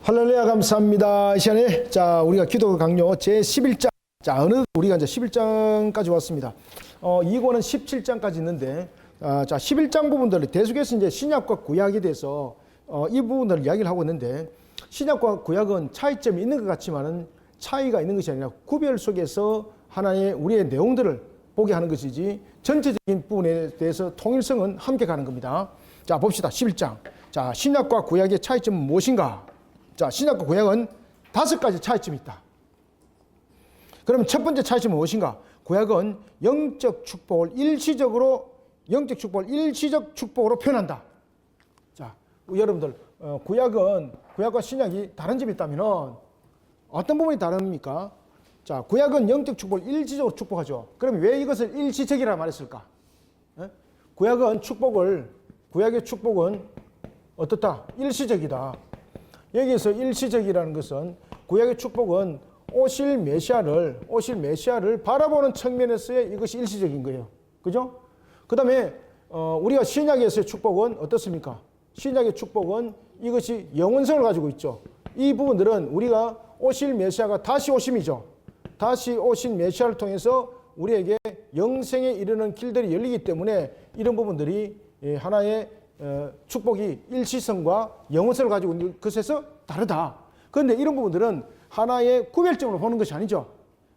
할렐루야, 감사합니다. 이 시간에 우리가 기도 강요 제11장, 우리가 이제 11장까지 왔습니다. 이 권은 17장까지 있는데, 11장 부분들을 계속해서 이제 신약과 구약에 대해서 이 부분들을 이야기를 하고 있는데, 신약과 구약은 차이점이 있는 것 같지만은 차이가 있는 것이 아니라 구별 속에서 하나의 우리의 내용들을 보게 하는 것이지 전체적인 부분에 대해서 통일성은 함께 가는 겁니다. 자, 봅시다. 11장. 신약과 구약의 차이점은 무엇인가? 신약과 구약은 5가지 차이점이 있다. 그러면 첫 번째 차이점은 무엇인가? 구약은 영적 축복을 일시적 축복으로 표현한다. 자, 여러분들, 구약과 신약이 다른 점이 있다면 어떤 부분이 다릅니까? 자, 구약은 영적 축복을 일시적으로 축복하죠. 그럼 왜 이것을 일시적이라 말했을까? 구약의 축복은 어떻다? 일시적이다. 여기서 일시적이라는 것은 구약의 축복은 오실 메시아를 바라보는 측면에서의 이것이 일시적인 거예요. 그죠? 그 다음에 우리가 신약에서의 축복은 어떻습니까? 신약의 축복은 이것이 영원성을 가지고 있죠. 이 부분들은 우리가 오실 메시아가 다시 오심이죠. 다시 오신 메시아를 통해서 우리에게 영생에 이르는 길들이 열리기 때문에 이런 부분들이 하나의 축복이 일시성과 영원성을 가지고 있는 것에서 다르다. 그런데 이런 부분들은 하나의 구별점으로 보는 것이 아니죠.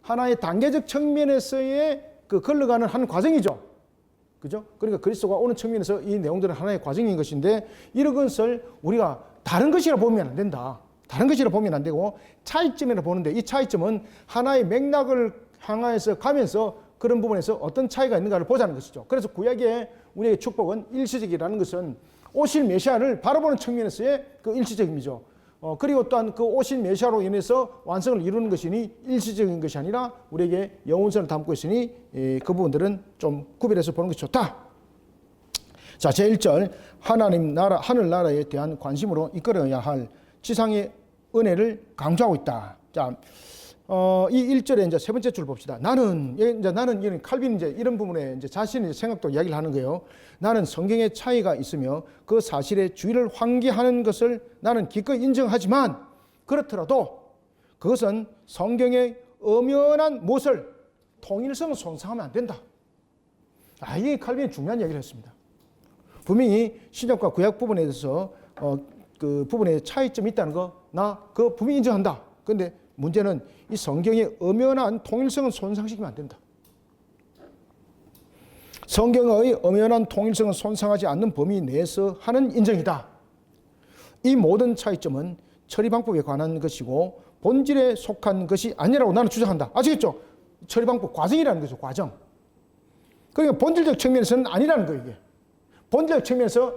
하나의 단계적 측면에서의 걸러가는 한 과정이죠. 그죠? 그러니까 그리스도가 오는 측면에서 이 내용들은 하나의 과정인 것인데 이런 것을 우리가 다른 것이라 보면 안 된다. 다른 것이라 보면 안 되고 차이점이라 보는데 이 차이점은 하나의 맥락을 향해서 가면서 그런 부분에서 어떤 차이가 있는가를 보자는 것이죠. 그래서 구약의 우리의 축복은 일시적이라는 것은 오실 메시아를 바라보는 측면에서의 그 일시적임이죠. 그리고 또한 그 오실 메시아로 인해서 완성을 이루는 것이니 일시적인 것이 아니라 우리에게 영원성을 담고 있으니 그 부분들은 좀 구별해서 보는 것이 좋다. 자, 제1절 하나님 나라, 하늘나라에 대한 관심으로 이끌어야 할 지상의 은혜를 강조하고 있다. 자, 이 1절에 이제 세 번째 줄 봅시다. 나는 이런 칼빈 이런 부분에 이제 자신의 생각도 이야기를 하는 거예요. 나는 성경에 차이가 있으며 그 사실의 주의를 환기하는 것을 나는 기꺼이 인정하지만 그렇더라도 그것은 성경의 엄연한 못을 통일성을 손상하면 안 된다. 이게 칼빈이 중요한 이야기를 했습니다. 분명히 신약과 구약 부분에 대해서 그 부분에 차이점이 있다는 거 나 그거 분명히 인정한다. 그런데 문제는 이 성경의 엄연한 통일성은 손상시키면 안 된다. 성경의 엄연한 통일성은 손상하지 않는 범위 내에서 하는 인정이다. 이 모든 차이점은 처리 방법에 관한 것이고 본질에 속한 것이 아니라고 나는 주장한다. 아시겠죠? 처리 방법 과정이라는 거죠. 과정. 그러니까 본질적 측면에서는 아니라는 거예요. 이게. 본질적 측면에서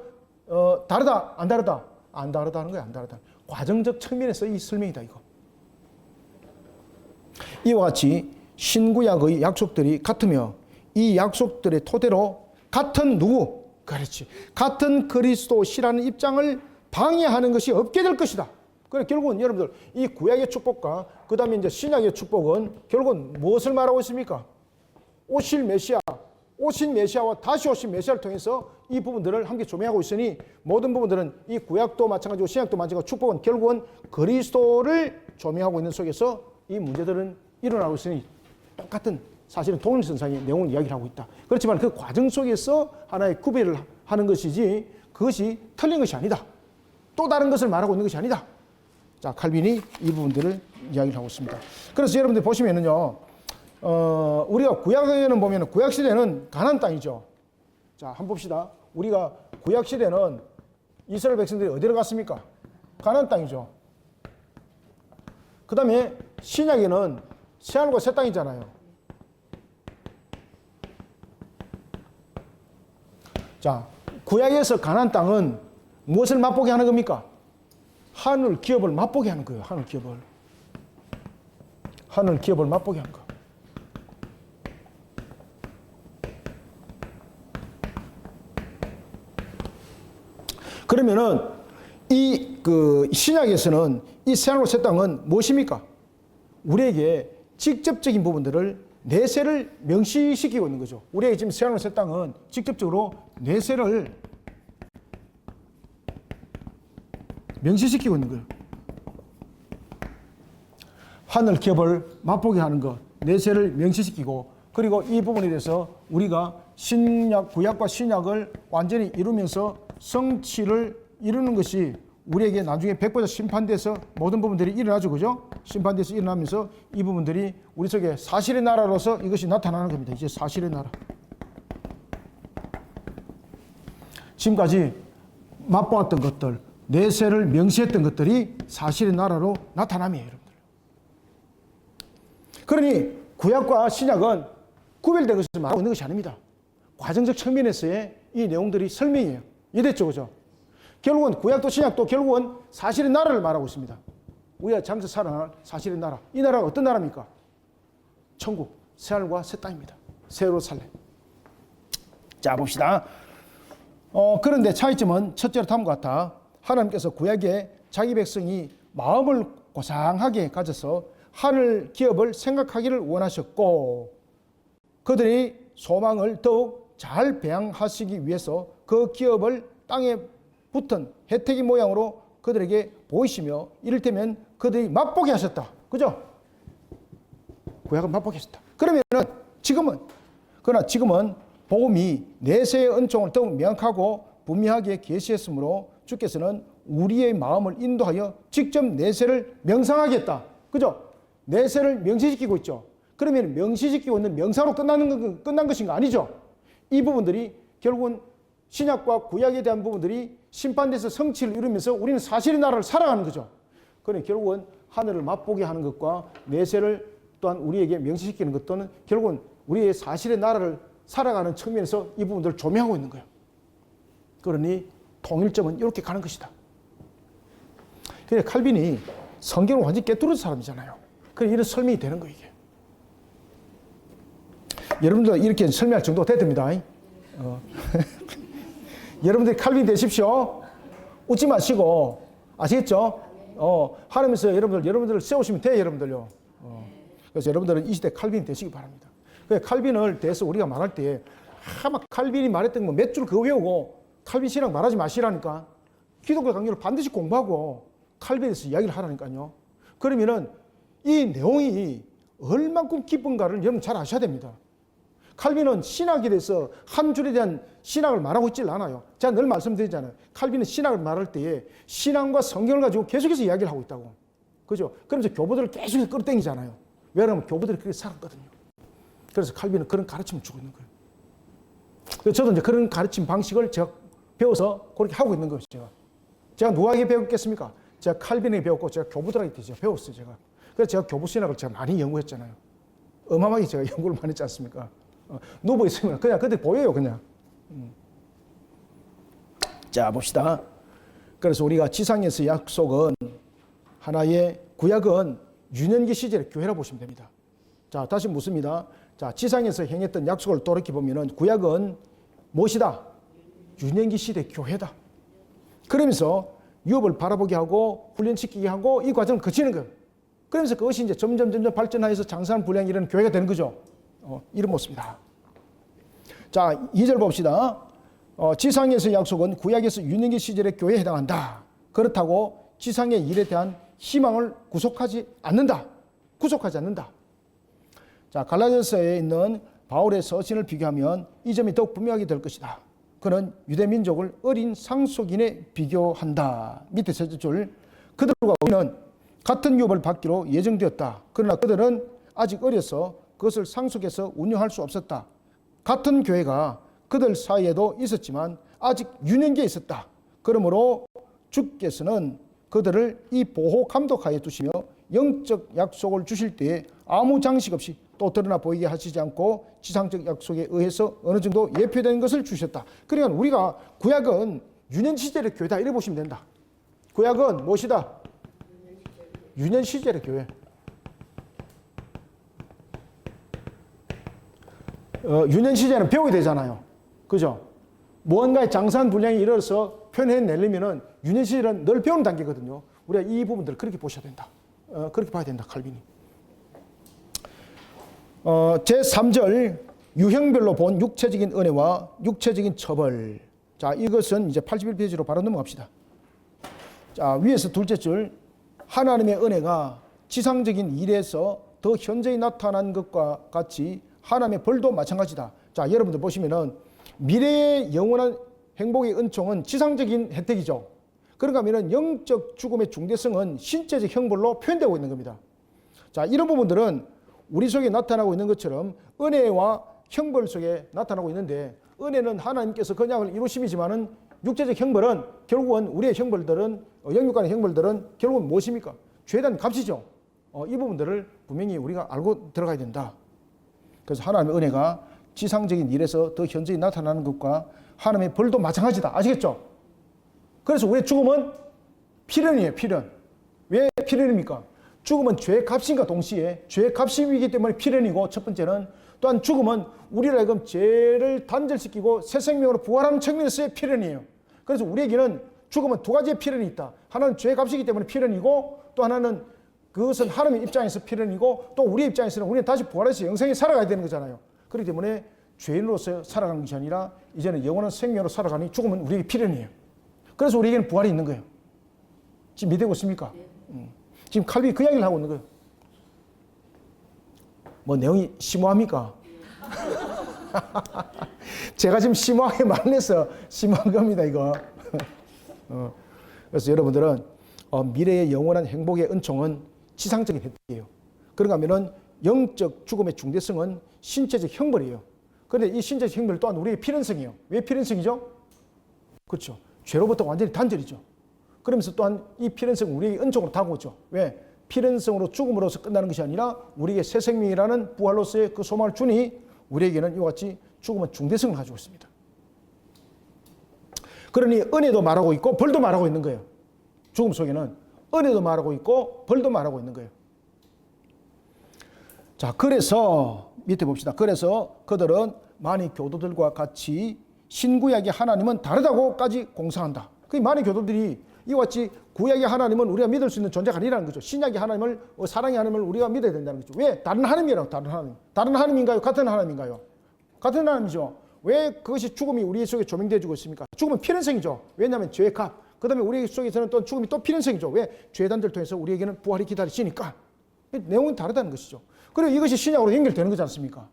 다르다, 안 다르다? 안 다르다는 거예요. 안 다르다. 과정적 측면에서 이 설명이다. 이거. 이와 같이 신구약의 약속들이 같으며 이 약속들의 토대로 같은 누구? 그렇지. 같은 그리스도시라는 입장을 방해하는 것이 없게 될 것이다. 그래 결국은 여러분들 이 구약의 축복과 그 다음에 이제 신약의 축복은 결국은 무엇을 말하고 있습니까? 오실 메시아와 다시 오신 메시아를 통해서 이 부분들을 함께 조명하고 있으니 모든 부분들은 이 구약도 마찬가지고 신약도 마찬가지고 축복은 결국은 그리스도를 조명하고 있는 속에서 이 문제들은 일어나고 있으니 똑같은 사실은 동일선상의 내용을 이야기를 하고 있다. 그렇지만 그 과정 속에서 하나의 구별을 하는 것이지 그것이 틀린 것이 아니다. 또 다른 것을 말하고 있는 것이 아니다. 자, 칼빈이 이 부분들을 이야기를 하고 있습니다. 그래서 여러분들 보시면은요, 우리가 구약에는 보면 구약시대는 가나안 땅이죠. 자, 한번 봅시다. 우리가 구약시대는 이스라엘 백성들이 어디로 갔습니까? 가나안 땅이죠. 그 다음에 신약에는 새하늘과 새 땅이잖아요. 자, 구약에서 가나안 땅은 무엇을 맛보게 하는 겁니까? 하늘 기업을 맛보게 하는 거예요. 하늘 기업을 맛보게 하는 거. 그러면은 이 신약에서는 이 새하늘과 새 땅은 무엇입니까? 우리에게 직접적인 부분들을 내세를 명시시키고 있는 거죠. 우리에게 지금 새하늘과 새 땅은 직접적으로 내세를 명시시키고 있는 거예요. 하늘 기업을 맛보게 하는 것, 내세를 명시시키고, 그리고 이 부분에 대해서 우리가 구약과 신약을 완전히 이루면서 성취를 이루는 것이 우리에게 나중에 백보자 심판대에서 모든 부분들이 일어나죠. 그죠? 심판대에서 일어나면서 이 부분들이 우리 속에 사실의 나라로서 이것이 나타나는 겁니다. 이제 사실의 나라. 지금까지 맛보았던 것들, 내세를 명시했던 것들이 사실의 나라로 나타남이에요, 여러분들. 그러니 구약과 신약은 구별된 것을 말하고 있는 것이 아닙니다. 과정적 측면에서의 이 내용들이 설명이에요. 이해됐죠? 그죠? 결국은 구약도 신약도 결국은 사실의 나라를 말하고 있습니다. 우리가 장차 살아날 사실의 나라. 이 나라가 어떤 나라입니까? 천국, 새하늘과 새 땅입니다. 새로 살래. 자, 봅시다. 그런데 차이점은 첫째로 다음과 같다. 하나님께서 구약에 자기 백성이 마음을 고상하게 가져서 하늘 기업을 생각하기를 원하셨고, 그들이 소망을 더욱 잘 배양하시기 위해서 그 기업을 땅에 붙은 혜택의 모양으로 그들에게 보이시며, 이를테면 그들이 맛보게 하셨다. 그죠? 구약은 맛보게 하셨다. 그러면은 그러나 지금은 복음이 내세의 은총을 더욱 명확하고 분명하게 계시했으므로 주께서는 우리의 마음을 인도하여 직접 내세를 명상하겠다. 그죠? 내세를 명시시키고 있죠. 그러면 명시시키고 있는 명사로 끝난 것인가? 아니죠. 이 부분들이 결국은 신약과 구약에 대한 부분들이 심판돼서 성취를 이루면서 우리는 사실의 나라를 살아가는 거죠. 그러니 결국은 하늘을 맛보게 하는 것과 내세를 또한 우리에게 명시시키는 것 또는 결국은 우리의 사실의 나라를 살아가는 측면에서 이 부분들을 조명하고 있는 거예요. 그러니 통일점은 이렇게 가는 것이다. 그래서 칼빈이 성경을 완전히 깨뚫은 사람이잖아요. 그래서 이런 설명이 되는 거예요, 이게. 여러분들 이렇게 설명할 정도가 됐답니다. 여러분들이 칼빈 되십시오. 웃지 마시고. 아시겠죠? 하나님께서 여러분들을 세우시면 돼요, 여러분들요. 그래서 여러분들은 이 시대 칼빈 되시기 바랍니다. 칼빈을 대해서 우리가 말할 때, 막 칼빈이 말했던 거 몇 줄 그거 외우고, 칼빈 신학 말하지 마시라니까. 기독교 강의를 반드시 공부하고, 칼빈에 대해서 이야기를 하라니까요. 그러면은 이 내용이 얼만큼 깊은가를 여러분 잘 아셔야 됩니다. 칼빈은 신학에 대해서 한 줄에 대한 신학을 말하고 있질 않아요. 제가 늘 말씀드리잖아요. 칼빈은 신학을 말할 때에 신앙과 성경을 가지고 계속해서 이야기를 하고 있다고. 그죠? 그러면서 교보들을 계속해서 끌어당기잖아요. 왜냐하면 교보들이 그렇게 살았거든요. 그래서 칼빈은 그런 가르침을 주고 있는 거예요. 그래서 저도 이제 그런 가르침 방식을 제가 배워서 그렇게 하고 있는 거예요. 제가 누구에게 배웠겠습니까? 제가 칼빈에게 배웠고 제가 교보들에게 제가 배웠어요. 그래서 제가 교보 신학을 제가 많이 연구했잖아요. 어마어마하게 제가 연구를 많이 했지 않습니까? 누워 있으면 그냥 그때 보여요, 그냥. 자, 봅시다. 그래서 우리가 지상에서 약속은 하나의 구약은 유년기 시절의 교회라고 보시면 됩니다. 자, 다시 묻습니다. 자, 지상에서 행했던 약속을 돌이켜 보면은 구약은 무엇이다? 유년기 시대 교회다. 그러면서 유업을 바라보게 하고 훈련시키게 하고 이 과정을 거치는 거예요. 그러면서 그것이 이제 점점 발전하여서 장사한 분량이 이런 교회가 되는 거죠. 이런 모습입니다. 자, 2절 봅시다. 지상에서의 약속은 구약에서 유년기 시절의 교회에 해당한다. 그렇다고 지상의 일에 대한 희망을 구속하지 않는다. 자, 갈라디아서에 있는 바울의 서신을 비교하면 이 점이 더욱 분명하게 될 것이다. 그는 유대민족을 어린 상속인에 비교한다. 밑에 세 줄. 그들과 우리는 같은 유업을 받기로 예정되었다. 그러나 그들은 아직 어려서 그것을 상속해서 운영할 수 없었다. 같은 교회가 그들 사이에도 있었지만 아직 유년기에 있었다. 그러므로 주께서는 그들을 이 보호 감독하에 두시며 영적 약속을 주실 때에 아무 장식 없이 또 드러나 보이게 하시지 않고 지상적 약속에 의해서 어느 정도 예표된 것을 주셨다. 그러니까 우리가 구약은 유년 시절의 교회다 이렇게 보시면 된다. 구약은 무엇이다? 유년 시절의 교회. 유년 시절은 배우게 되잖아요. 그죠? 무언가의 장사한 분량이 일어서 표현해내려면은 유년 시절은 늘 배우는 단계거든요. 우리가 이 부분들을 그렇게 보셔야 된다. 그렇게 봐야 된다, 칼빈이. 제3절 유형별로 본 육체적인 은혜와 육체적인 처벌. 자, 이것은 이제 81페이지로 바로 넘어갑시다. 자, 위에서 둘째 줄 하나님의 은혜가 지상적인 일에서 더 현저히 나타난 것과 같이 하나님의 벌도 마찬가지다. 자, 여러분들 보시면은 미래의 영원한 행복의 은총은 지상적인 혜택이죠. 그런가 하면은 영적 죽음의 중대성은 신체적 형벌로 표현되고 있는 겁니다. 자, 이런 부분들은 우리 속에 나타나고 있는 것처럼 은혜와 형벌 속에 나타나고 있는데, 은혜는 하나님께서 언약을 이루심이지만은 육체적 형벌은 결국은 우리의 형벌들은 영육간의 형벌들은 결국은 무엇입니까? 죄에 대한 값이죠. 이 부분들을 분명히 우리가 알고 들어가야 된다. 그래서 하나님의 은혜가 지상적인 일에서 더 현저히 나타나는 것과 하나님의 벌도 마찬가지다. 아시겠죠? 그래서 우리의 죽음은 필연이에요. 필연. 왜 필연입니까? 죽음은 죄의 값인과 동시에 죄의 값이기 때문에 필연이고, 첫 번째는 또한 죽음은 우리를 하여금 죄를 단절시키고 새 생명으로 부활하는 측면에서의 필연이에요. 그래서 우리에게는 죽음은 두 가지의 필연이 있다. 하나는 죄의 값이기 때문에 필연이고, 또 하나는 그것은 하나님의 입장에서 필연이고, 또 우리의 입장에서는 우리는 다시 부활해서 영생에 살아가야 되는 거잖아요. 그렇기 때문에 죄인으로서 살아가는 것이 아니라 이제는 영원한 생명으로 살아가니 죽음은 우리에게 필연이에요. 그래서 우리에게는 부활이 있는 거예요. 지금 이해되고 있습니까? 지금 칼빈이 그 이야기를 하고 있는 거예요. 뭐 내용이 심오합니까? 제가 지금 심오하게 말해서 심오한 겁니다, 이거. 그래서 여러분들은 미래의 영원한 행복의 은총은 지상적인 혜택이에요. 그런가 하면은 영적 죽음의 중대성은 신체적 형벌이에요. 그런데 이 신체적 형벌 또한 우리의 필연성이에요. 왜 필연성이죠? 그렇죠. 죄로부터 완전히 단절이죠. 그러면서 또한 이 필연성은 우리에게 은총으로 다가오죠. 왜? 필연성으로 죽음으로서 끝나는 것이 아니라 우리에게 새 생명이라는 부활로서의 그 소망을 주니 우리에게는 이와 같이 죽음은 중대성을 가지고 있습니다. 그러니 은혜도 말하고 있고 벌도 말하고 있는 거예요. 죽음 속에는 은혜도 말하고 있고 벌도 말하고 있는 거예요. 자, 그래서 밑에 봅시다. 그래서 그들은 많이 교도들과 같이 신구약의 하나님은 다르다고까지 공상한다. 그 많은 교도들이 이와 같이 구약의 하나님은 우리가 믿을 수 있는 존재가 아니라는 거죠. 신약의 하나님을, 사랑의 하나님을 우리가 믿어야 된다는 거죠. 왜? 다른 하나님이라고. 다른 하나님. 다른 하나님인가요? 같은 하나님인가요? 같은 하나님이죠. 왜 그것이 죽음이 우리 속에 조명되어지고 있습니까? 죽음은 필연성이죠. 왜냐하면 죄의 값. 그 다음에 우리 속에서는 또 죽음이 또 필연성이죠. 왜? 죄의 단절을 통해서 우리에게는 부활이 기다리시니까. 내용은 다르다는 것이죠. 그리고 이것이 신약으로 연결되는 거지 않습니까?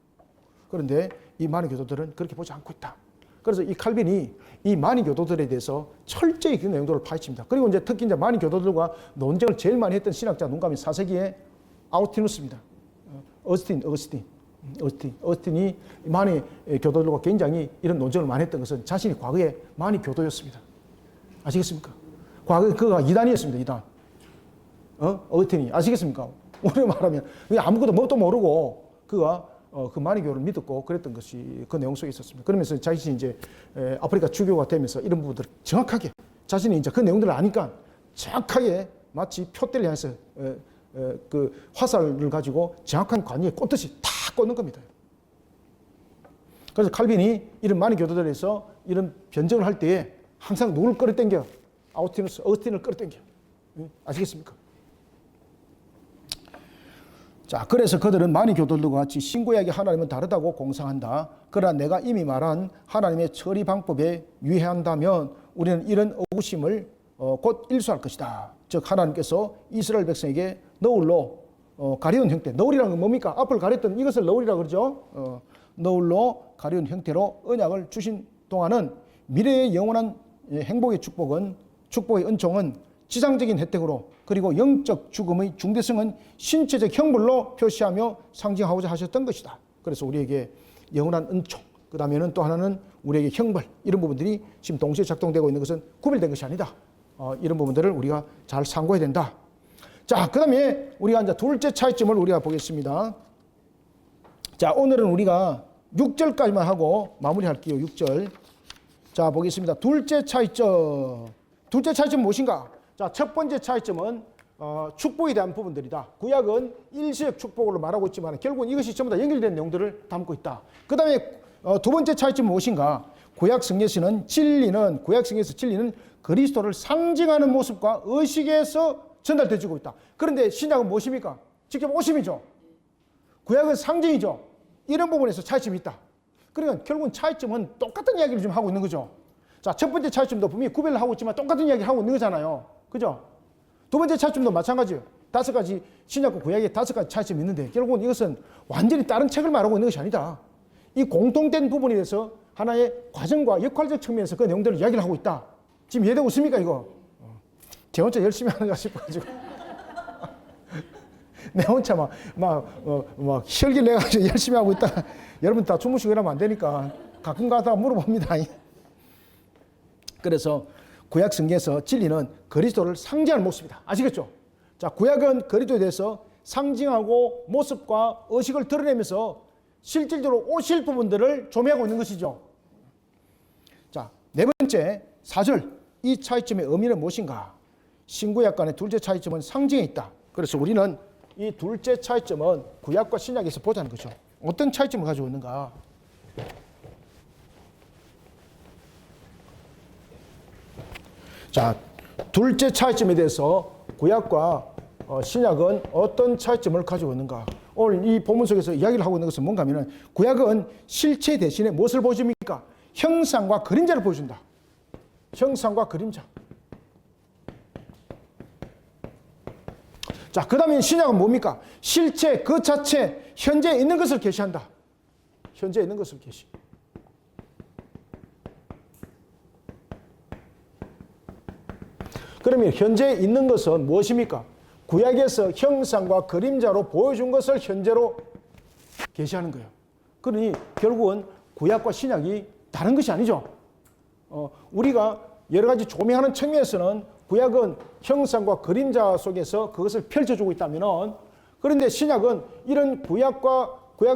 그런데 이 많은 교도들은 그렇게 보지 않고 있다. 그래서 이 칼빈이 이 많은 교도들에 대해서 철저히 그 내용들을 파헤칩니다. 그리고 이제 특히 이제 많은 교도들과 논쟁을 제일 많이 했던 신학자 눈감이 4세기의 아우티누스입니다. 어스틴이 많은 교도들과 굉장히 이런 논쟁을 많이 했던 것은 자신이 과거에 많이 교도였습니다. 아시겠습니까? 과거에 그가 이단이었습니다. 이단. 어스틴이. 아시겠습니까? 우리로 말하면 아무것도 뭣도 모르고 그가 그 마니교를 믿었고 그랬던 것이 그 내용 속에 있었습니다. 그러면서 자신이 이제 아프리카 주교가 되면서 이런 부분들을 정확하게 자신이 이제 그 내용들을 아니까 정확하게 마치 표대를 향해서 그 화살을 가지고 정확한 관위에 꽂듯이 다 꽂는 겁니다. 그래서 칼빈이 이런 마니교도들에서 이런 변증을 할 때에 항상 누구를 끌어당겨? 어스틴을 끌어당겨. 아시겠습니까? 자, 그래서 그들은 많은 교도들과 같이 신구약의 하나님은 다르다고 공상한다. 그러나 내가 이미 말한 하나님의 처리 방법에 유의한다면 우리는 이런 의구심을 곧 일수할 것이다. 즉 하나님께서 이스라엘 백성에게 너울로 가려운 형태, 너울이라는 건 뭡니까? 앞을 가렸던 이것을 너울이라고 그러죠. 너울로 가려운 형태로 언약을 주신 동안은 미래의 영원한 행복의 축복의 은총은 지상적인 혜택으로, 그리고 영적 죽음의 중대성은 신체적 형벌로 표시하며 상징하고자 하셨던 것이다. 그래서 우리에게 영원한 은총, 그 다음에는 또 하나는 우리에게 형벌, 이런 부분들이 지금 동시에 작동되고 있는 것은 구별된 것이 아니다. 이런 부분들을 우리가 잘 상고해야 된다. 자, 그 다음에 우리가 이제 둘째 차이점을 우리가 보겠습니다. 자, 오늘은 우리가 6절까지만 하고 마무리할게요. 6절. 자, 보겠습니다. 둘째 차이점. 둘째 차이점은 무엇인가? 자, 첫 번째 차이점은 축복에 대한 부분들이다. 구약은 일시적 축복으로 말하고 있지만 결국은 이것이 전부 다 연결된 내용들을 담고 있다. 그 다음에 두 번째 차이점은 무엇인가? 구약 성경에서는 진리는 그리스도를 상징하는 모습과 의식에서 전달되어지고 있다. 그런데 신약은 무엇입니까? 직접 오심이죠. 구약은 상징이죠. 이런 부분에서 차이점이 있다. 그러니까 결국은 차이점은 똑같은 이야기를 지금 하고 있는 거죠. 자, 첫 번째 차이점도 분명히 구별을 하고 있지만 똑같은 이야기를 하고 있는 거잖아요. 그죠? 두 번째 차이점도 마찬가지예요. 다섯 가지 신약과 구약에 다섯 가지 차이점이 있는데 결국은 이것은 완전히 다른 책을 말하고 있는 것이 아니다. 이 공통된 부분에 대해서 하나의 과정과 역할적 측면에서 그 내용들을 이야기를 하고 있다. 지금 이해되고 있습니까 이거? 제 혼자 열심히 하는가 싶어가지고 내 혼자 막 혈기 내가지고 열심히 하고 있다. 여러분 다 주무시고 이러면 안 되니까 가끔 가다가 물어봅니다. 그래서 구약 성경에서 진리는 그리스도를 상징하는 모습이다. 아시겠죠? 자, 구약은 그리스도에 대해서 상징하고 모습과 의식을 드러내면서 실질적으로 오실 부분들을 조명하고 있는 것이죠. 자, 네 번째 4절. 이 차이점의 의미는 무엇인가? 신구약간의 둘째 차이점은 상징에 있다. 그래서 우리는 이 둘째 차이점은 구약과 신약에서 보자는 거죠. 어떤 차이점을 가지고 있는가? 자, 둘째 차이점에 대해서 구약과 신약은 어떤 차이점을 가지고 있는가? 오늘 이 본문 속에서 이야기를 하고 있는 것은 뭔가 하면은 구약은 실체 대신에 무엇을 보여줍니까? 형상과 그림자를 보여준다. 형상과 그림자. 자, 그 다음에 신약은 뭡니까? 실체 그 자체 현재 있는 것을 계시한다. 현재 있는 것을 계시. 그러면 현재 있는 것은 무엇입니까? 구약에서 형상과 그림자로 보여준 것을 현재로 계시하는 거예요. 그러니 결국은 구약과 신약이 다른 것이 아니죠. 우리가 여러 가지 조명하는 측면에서는 구약은 형상과 그림자 속에서 그것을 펼쳐주고 있다면, 그런데 신약은 이런 구약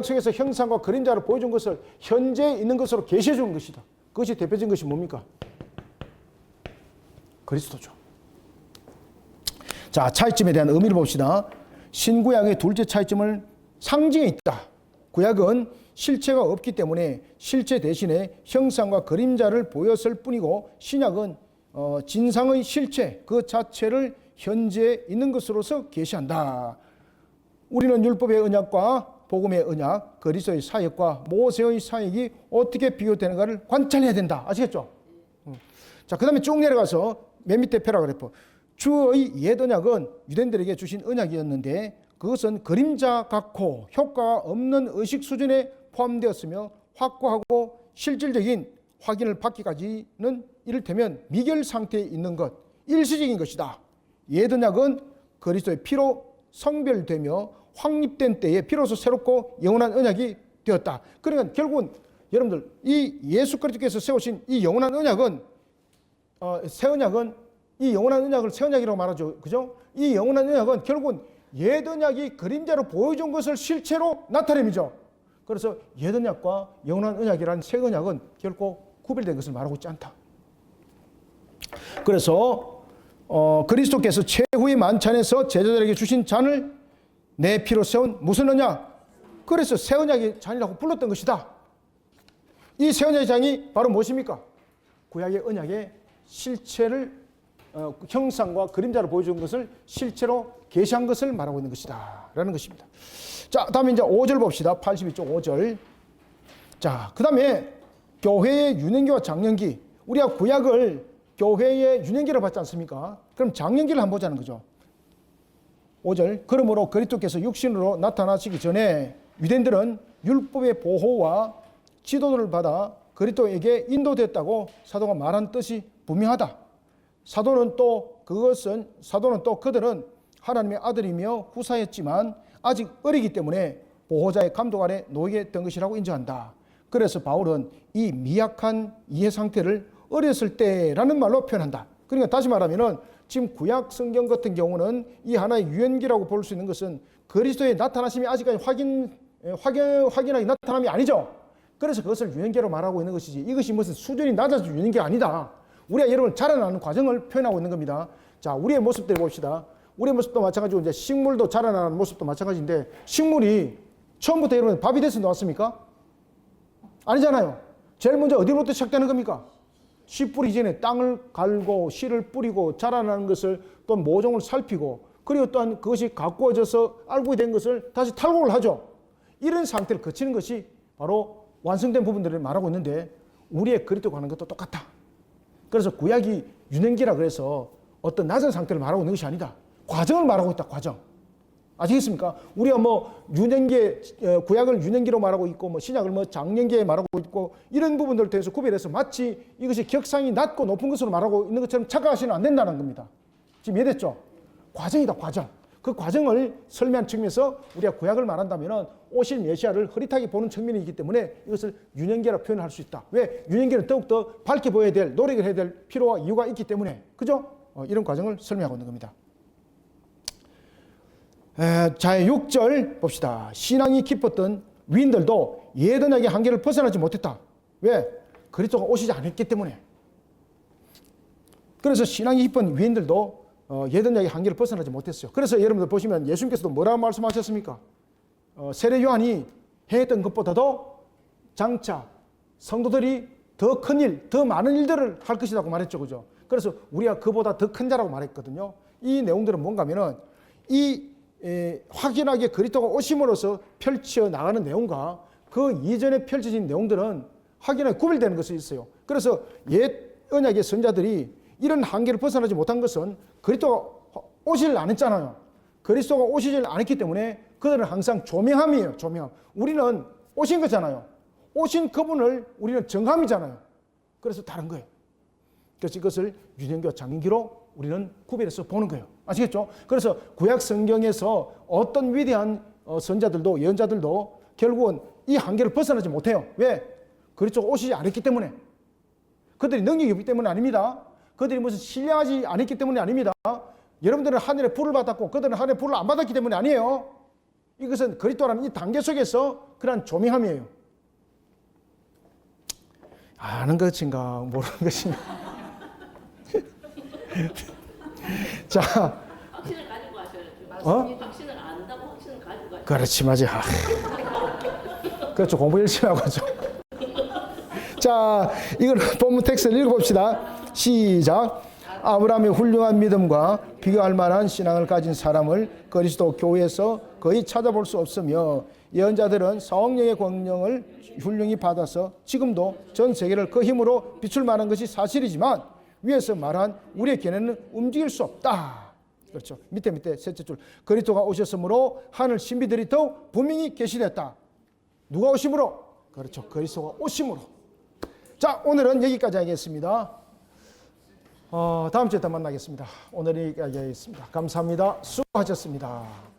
속에서 형상과 그림자를 보여준 것을 현재 있는 것으로 계시해 주는 것이다. 그것이 대표적인 것이 뭡니까? 그리스도죠. 자, 차이점에 대한 의미를 봅시다. 신구약의 둘째 차이점은 상징에 있다. 구약은 실체가 없기 때문에 실체 대신에 형상과 그림자를 보였을 뿐이고, 신약은 진상의 실체 그 자체를 현재 있는 것으로서 계시한다. 우리는 율법의 언약과 복음의 언약, 그리스도의 사역과 모세의 사역이 어떻게 비교되는가를 관찰해야 된다. 아시겠죠? 자, 그 다음에 쭉 내려가서 맨 밑에 패러그래프. 주의 옛 언약은 유대인들에게 주신 언약이었는데 그것은 그림자 같고 효과가 없는 의식 수준에 포함되었으며 확고하고 실질적인 확인을 받기까지는 이를테면 미결 상태에 있는 것, 일시적인 것이다. 옛 언약은 그리스도의 피로 성별되며 확립된 때에 비로소 새롭고 영원한 언약이 되었다. 그러니까 결국은 여러분들 이 예수 그리스도께서 세우신 이 영원한 언약은 새 언약은 이 영원한 언약을 새 언약이라고 말하죠. 그죠? 이 영원한 언약은 결국은 옛 언약이 그림자로 보여준 것을 실체로 나타냄이죠. 그래서 옛 언약과 영원한 언약이라는 새 언약은 결코 구별된 것을 말하고 있지 않다. 그래서 그리스도께서 최후의 만찬에서 제자들에게 주신 잔을 내 피로 세운 무슨 언약? 그래서 새 언약의 잔이라고 불렀던 것이다. 이 새 언약의 잔이 바로 무엇입니까? 구약의 언약의 실체를 형상과 그림자로 보여준 것을 실체로 계시한 것을 말하고 있는 것이다 라는 것입니다. 자, 다음에 이제 5절 봅시다. 82쪽 5절. 자, 그 다음에 교회의 유년기와 장년기. 우리가 구약을 교회의 유년기로 봤지 않습니까? 그럼 장년기를 한번 보자는 거죠. 5절. 그러므로 그리스도께서 육신으로 나타나시기 전에 유대인들은 율법의 보호와 지도를 받아 그리스도에게 인도됐다고 사도가 말한 뜻이 분명하다. 사도는 또 그들은 하나님의 아들이며 후사였지만 아직 어리기 때문에 보호자의 감독 아래 놓이게 된 것이라고 인정한다. 그래서 바울은 이 미약한 이해 상태를 어렸을 때라는 말로 표현한다. 그러니까 다시 말하면은 지금 구약 성경 같은 경우는 이 하나의 유연기라고 볼 수 있는 것은 그리스도의 나타나심이 아직까지 확연하게 나타남이 아니죠. 그래서 그것을 유연기로 말하고 있는 것이지 이것이 무슨 수준이 낮아서 유연기가 아니다. 우리가 여러분 자라나는 과정을 표현하고 있는 겁니다. 자, 우리의 모습들 봅시다. 우리의 모습도 마찬가지고 이제 식물도 자라나는 모습도 마찬가지인데 식물이 처음부터 여러분 밥이 돼서 나왔습니까? 아니잖아요. 제일 먼저 어디로부터 시작되는 겁니까? 씨 뿌리기 전에 땅을 갈고 씨를 뿌리고 자라나는 것을 또 모종을 살피고 그리고 또한 그것이 가꾸어져서 알고 된 것을 다시 탈곡을 하죠. 이런 상태를 거치는 것이 바로 완성된 부분들을 말하고 있는데 우리의 그리스도가 하는 것도 똑같다. 그래서 구약이 유년기라 그래서 어떤 낮은 상태를 말하고 있는 것이 아니다. 과정을 말하고 있다. 과정. 아시겠습니까? 우리가 뭐 유년기, 구약을 유년기로 말하고 있고 뭐 신약을 뭐 장년기에 말하고 있고 이런 부분들에 대해서 구별해서 마치 이것이 격상이 낮고 높은 것으로 말하고 있는 것처럼 착각하시면 안 된다는 겁니다. 지금 이해됐죠? 과정이다. 과정. 그 과정을 설명한 측면에서 우리가 구약을 말한다면 오실 메시아를 흐릿하게 보는 측면이 있기 때문에 이것을 유년기라 표현할 수 있다. 왜? 유년기는 더욱더 밝게 보여야 될, 노력을 해야 될 필요와 이유가 있기 때문에. 그죠? 이런 과정을 설명하고 있는 겁니다. 자, 6절 봅시다. 신앙이 깊었던 위인들도 예언의 한계를 벗어나지 못했다. 왜? 그리스도가 오시지 않았기 때문에. 그래서 신앙이 깊은 위인들도 예언의 한계를 벗어나지 못했어요. 그래서 여러분들 보시면 예수님께서도 뭐라고 말씀하셨습니까? 세례 요한이 행했던 것보다도 장차 성도들이 더 큰 일, 더 많은 일들을 할 것이라고 말했죠. 그죠? 그래서 우리가 그보다 더 큰 자라고 말했거든요. 이 내용들은 뭔가 하면은 확연하게 그리스도가 오심으로써 펼쳐 나가는 내용과 그 이전에 펼쳐진 내용들은 확연하게 구별되는 것이 있어요. 그래서 옛 언약의 선자들이 이런 한계를 벗어나지 못한 것은 그리스도가 오시질 않았잖아요. 그리스도가 오시질 않았기 때문에 그들은 항상 조명함이에요. 조명함. 우리는 오신 거잖아요. 오신 그분을 우리는 정함이잖아요. 그래서 다른 거예요. 그래서 이것을 유년기와 장년기로 우리는 구별해서 보는 거예요. 아시겠죠? 그래서 구약 성경에서 어떤 위대한 선자들도 예언자들도 결국은 이 한계를 벗어나지 못해요. 왜? 그리스도가 오시지 않았기 때문에. 그들이 능력이 없기 때문은 아닙니다. 그들이 무슨 신뢰하지 않았기 때문이 아닙니다. 여러분들은 하늘의 불을 받았고 그들은 하늘의 불을 안 받았기 때문이 아니에요. 이것은 그리스도라는 이 단계 속에서 그러한 조명함이에요. 아는 것인가 모르는 것인가. 자, 확신을 가지고 하셔야죠. 확신을 안다고 확신을 가지고 하셔야죠. 그렇지, 맞아. 그렇죠. 공부 열심히 하고 하죠. 자, 이걸 본문 텍스트를 읽어봅시다. 시작. 아브라함의 훌륭한 믿음과 비교할 만한 신앙을 가진 사람을 그리스도 교회에서 거의 찾아볼 수 없으며 예언자들은 성령의 권능을 훌륭히 받아서 지금도 전 세계를 그 힘으로 비출 만한 것이 사실이지만 위에서 말한 우리의 견해는 움직일 수 없다. 그렇죠. 밑에 셋째 줄. 그리스도가 오셨으므로 하늘 신비들이 더욱 분명히 계시됐다. 누가 오심으로? 그렇죠. 그리스도가 오심으로. 자, 오늘은 여기까지 하겠습니다. 다음 주에 또 만나겠습니다. 오늘 여기까지 하겠습니다. 감사합니다. 수고하셨습니다.